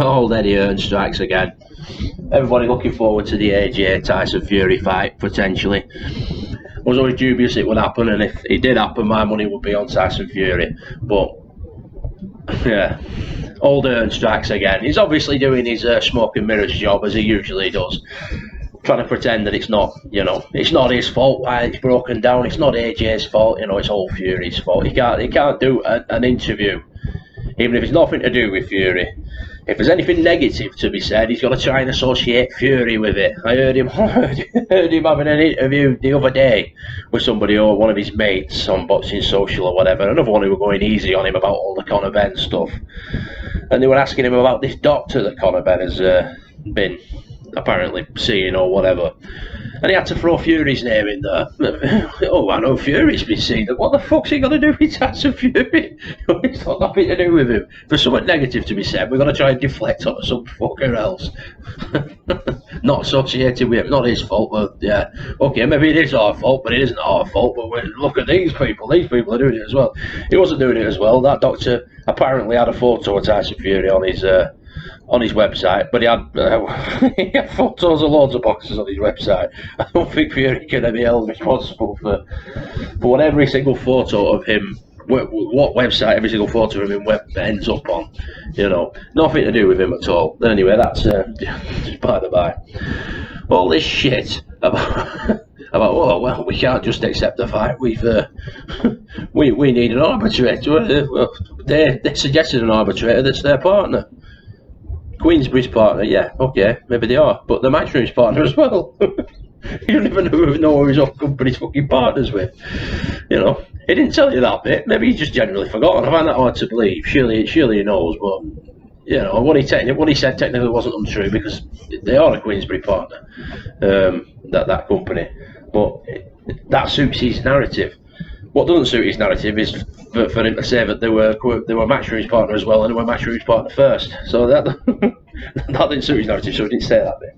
Old Eddie Hearn strikes again. Everybody looking forward to the AJ Tyson Fury fight, potentially. I was always dubious it would happen, and if it did happen, my money would be on Tyson Fury. But, yeah, old Hearn strikes again. He's obviously doing his smoke and mirrors job, as he usually does. Trying to pretend that it's not, it's not his fault why it's broken down. It's not AJ's fault, it's all Fury's fault. He can't do an interview, even if it's nothing to do with Fury. If there's anything negative to be said, he's got to try and associate Fury with it. I heard him having an interview the other day with somebody or one of his mates on Boxing Social or whatever. Another one who were going easy on him about all the Conor Benn stuff. And they were asking him about this doctor that Conor Benn has been apparently seeing or whatever. And he had to throw Fury's name in there. Oh, I know Fury's been seen. What the fuck's he got to do with Tyson Fury? It's got nothing to do with him. For something negative to be said, we're going to try and deflect onto some fucker else. Not associated with him, not his fault, but yeah. Okay, maybe it is our fault, but it isn't our fault. But look at these people are doing it as well. He wasn't doing it as well. That doctor apparently had a photo of Tyson Fury on his website, but he had photos of loads of boxers on his website. I don't think Fury can be held responsible for what every single photo of him, what website every single photo of him ends up on. Nothing to do with him at all. Anyway, that's just by the by. All this shit about oh well, we can't just accept the fight. We need an arbitrator. They suggested an arbitrator that's their partner. Queensbury's partner, yeah, okay, maybe they are, but the Matchroom's partner as well. You don't even know who his own company's fucking partners with. He didn't tell you that bit. Maybe he's just generally forgotten. I find that hard to believe. Surely he knows, but what he said technically wasn't untrue because they are a Queensbury partner, that company. But that suits his narrative. What doesn't suit his narrative is for him to say that they were Matchroom's partner as well, and they were Matchroom's partner first. So that that didn't suit his narrative, so he didn't say that bit.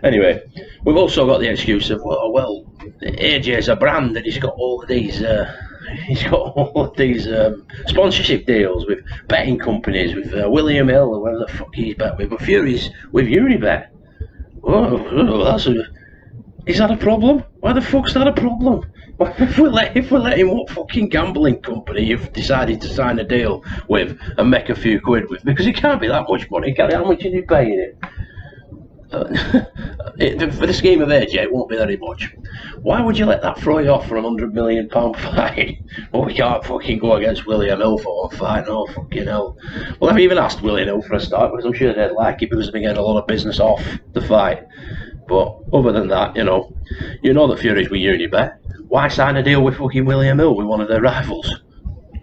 Anyway, we've also got the excuse of well, AJ's a brand, and he's got all of these sponsorship deals with betting companies, with William Hill or whatever the fuck he's bet with. But Fury's with Unibet. Is that a problem? Why the fuck's that a problem? If we let him, what fucking gambling company you've decided to sign a deal with and make a few quid with? Because it can't be that much money, can it? How much are you paying him? For the scheme of AJ, it won't be very much. Why would you let that throw you off for £100 million fight? Well, we can't fucking go against William Hill for one fight. No fucking hell. Well, I've even asked William Hill for a start because I'm sure they'd like it because they've been getting a lot of business off the fight. But other than that, that Fury's with Unibet. Why sign a deal with fucking William Hill with one of their rivals?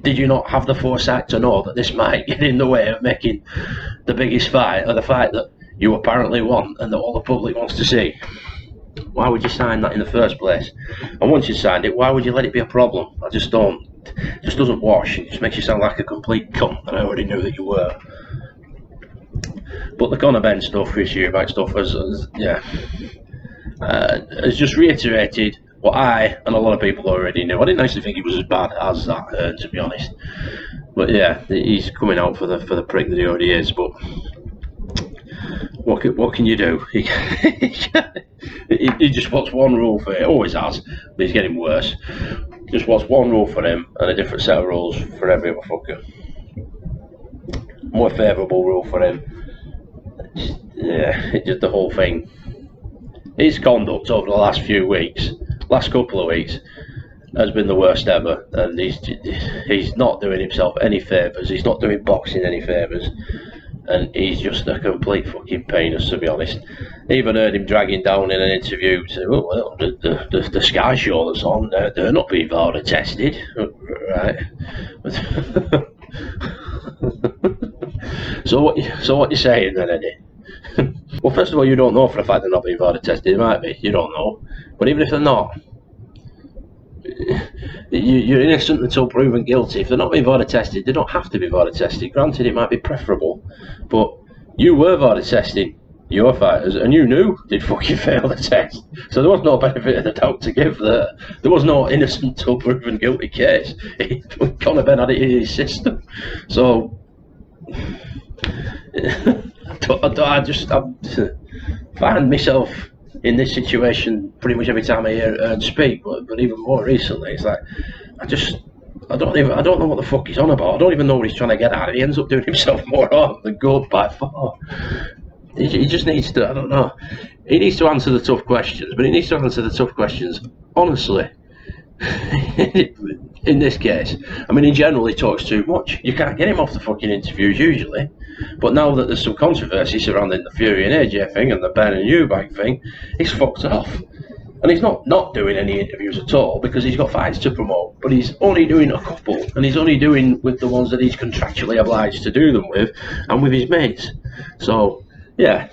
Did you not have the foresight to know that this might get in the way of making the biggest fight, or the fight that you apparently want and that all the public wants to see? Why would you sign that in the first place? And once you signed it, why would you let it be a problem? I just don't. It just doesn't wash. It just makes you sound like a complete cunt, and I already knew that you were. But the Conor Benn stuff, issue about stuff, has just reiterated what I and a lot of people already knew. I didn't actually think he was as bad as that, to be honest. But yeah, he's coming out for the prick that he already is. But what can you do? He just wants one rule for it. Always has, but he's getting worse. Just wants one rule for him and a different set of rules for every other fucker. More favourable rule for him. Just the whole thing. His conduct over the last couple of weeks, has been the worst ever, and he's not doing himself any favours. He's not doing boxing any favours, and he's just a complete fucking painus, to be honest. Even heard him dragging down in an interview to, the Sky Show that's on, they're not being VADA tested, right? So what you saying then, Eddie? Well, first of all, you don't know for a fact they're not being VADA tested. It might be, you don't know. But even if they're not, you're innocent until proven guilty. If they're not being VADA tested, they don't have to be VADA tested. Granted, it might be preferable, but you were VADA testing your fighters, and you knew they'd fucking fail the test. So there was no benefit of the doubt to give there. There was no innocent until proven guilty case. Conor Benn had it in his system. So I find myself in this situation pretty much every time I hear Ern speak, but even more recently, it's like I don't know what the fuck he's on about. I don't even know what he's trying to get at. He ends up doing himself more harm than good by far. He just needs to, I don't know. He needs to answer the tough questions, but he needs to answer the tough questions honestly. In this case, I mean, in general, he talks too much. You can't get him off the fucking interviews usually, but now that there's some controversy surrounding the Fury and AJ thing and the Ben and Eubank thing, he's fucked off. And he's not doing any interviews at all because he's got fights to promote, but he's only doing a couple, and he's only doing with the ones that he's contractually obliged to do them with, and with his mates. So, yeah.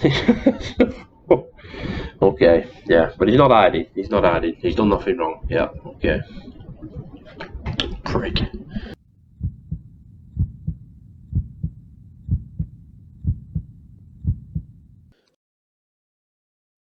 Okay, yeah, but he's not hiding. He's done nothing wrong. Yeah, okay. Prick.